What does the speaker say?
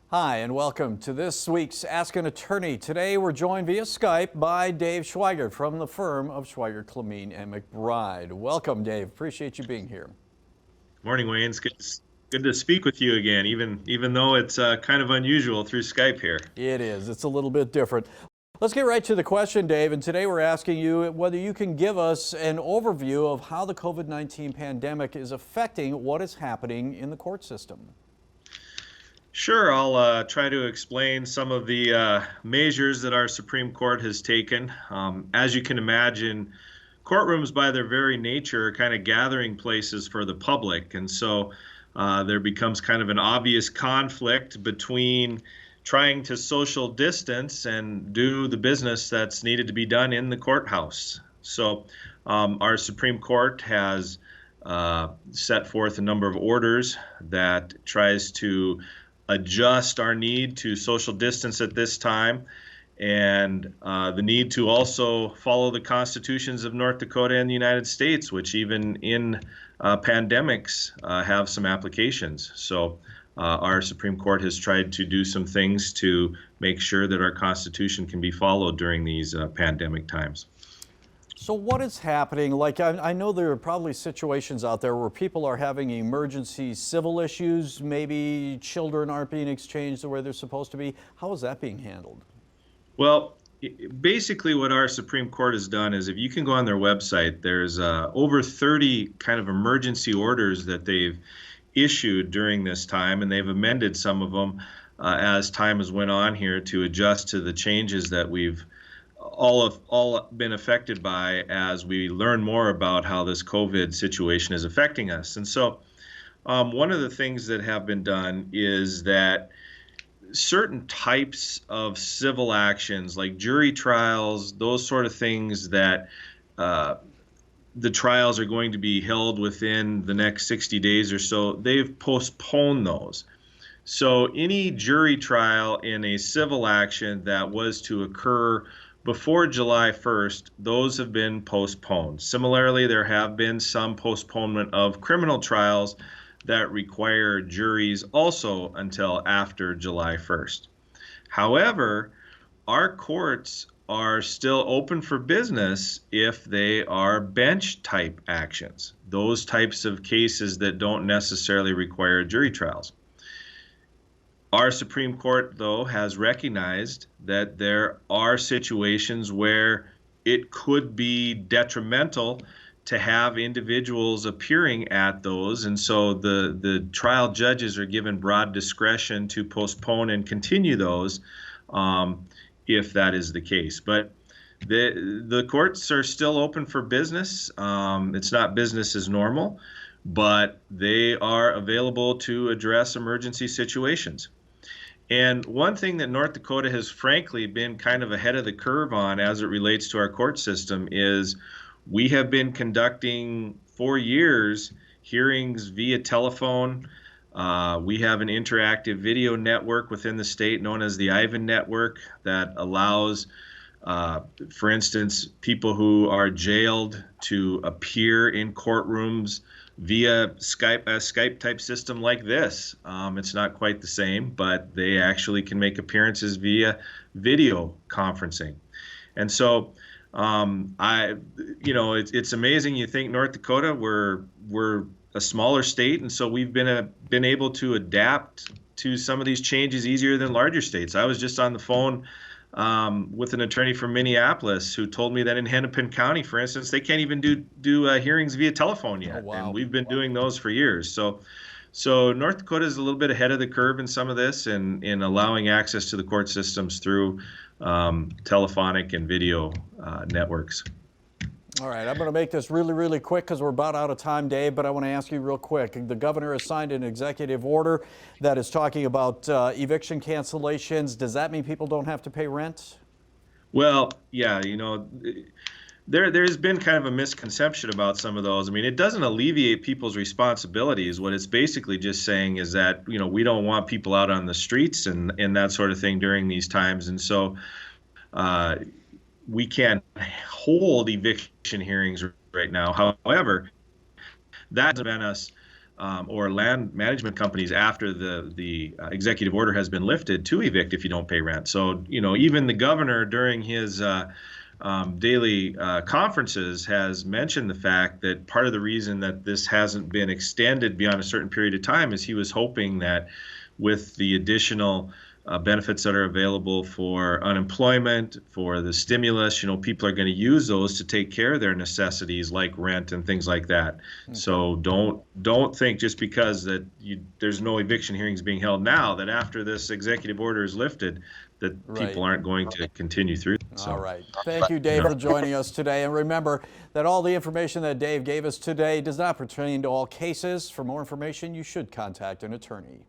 Hi, and welcome to this week's Ask an Attorney. Today we're joined via Skype by Dave Schweigert from the firm of Schweigert, Clemene and McBride. Welcome, Dave. Appreciate you being here. Morning, Wayne. It's good to speak with you again, even though it's kind of unusual through Skype here. It is. It's a little bit different. Let's get right to the question, Dave. And today we're asking you whether you can give us an overview of how the COVID-19 pandemic is affecting what is happening in the court system. Sure, I'll try to explain some of the measures that our Supreme Court has taken. As you can imagine, courtrooms by their very nature are kind of gathering places for the public. And so there becomes kind of an obvious conflict between trying to social distance and do the business that's needed to be done in the courthouse. So our Supreme Court has set forth a number of orders that tries to adjust our need to social distance at this time, and the need to also follow the constitutions of North Dakota and the United States, which even in pandemics have some applications. So our Supreme Court has tried to do some things to make sure that our Constitution can be followed during these pandemic times. So what is happening? Like, I know there are probably situations out there where people are having emergency civil issues. Maybe children aren't being exchanged the way they're supposed to be. How is that being handled? Well, basically what our Supreme Court has done is, if you can go on their website, there's over 30 kind of emergency orders that they've issued during this time, and they've amended some of them as time has went on here to adjust to the changes that we've all been affected by as we learn more about how this COVID situation is affecting us. And so one of the things that have been done is that certain types of civil actions like jury trials, those sort of things that the trials are going to be held within the next 60 days or so, they've postponed those. So any jury trial in a civil action that was to occur before July 1st, those have been postponed. Similarly, there have been some postponement of criminal trials that require juries also until after July 1st. However, our courts are still open for business if they are bench type actions, those types of cases that don't necessarily require jury trials. Our Supreme Court, though, has recognized that there are situations where it could be detrimental to have individuals appearing at those, and so the trial judges are given broad discretion to postpone and continue those if that is the case. But the courts are still open for business. It's not business as normal, but they are available to address emergency situations. And one thing that North Dakota has frankly been kind of ahead of the curve on as it relates to our court system is we have been conducting for years hearings via telephone. We have an interactive video network within the state known as the Ivan Network that allows, for instance, people who are jailed to appear in courtrooms via Skype, a Skype type system like this. It's not quite the same, but they actually can make appearances via video conferencing. And so it's amazing. You think North Dakota, we're a smaller state, and so we've been able to adapt to some of these changes easier than larger states. I was just on the phone with an attorney from Minneapolis who told me that in Hennepin County, for instance, they can't even do hearings via telephone yet. Oh, wow. And we've been doing those for years. So North Dakota is a little bit ahead of the curve in some of this, in allowing access to the court systems through telephonic and video networks. All right, I'm going to make this really, really quick because we're about out of time, Dave, but I want to ask you real quick. The governor has signed an executive order that is talking about eviction cancellations. Does that mean people don't have to pay rent? Well, yeah, there's been kind of a misconception about some of those. I mean, it doesn't alleviate people's responsibilities. What it's basically just saying is that, we don't want people out on the streets and that sort of thing during these times. And so we can't hold eviction hearings right now. However, that has been us or land management companies after the executive order has been lifted to evict if you don't pay rent. So, even the governor during his daily conferences has mentioned the fact that part of the reason that this hasn't been extended beyond a certain period of time is he was hoping that with the additional benefits that are available for unemployment, for the stimulus, people are going to use those to take care of their necessities like rent and things like that. Okay. So don't think just because that there's no eviction hearings being held now that after this executive order is lifted that people aren't going to continue through. So. All right. Thank you, Dave, for joining us today. And remember that all the information that Dave gave us today does not pertain to all cases. For more information, you should contact an attorney.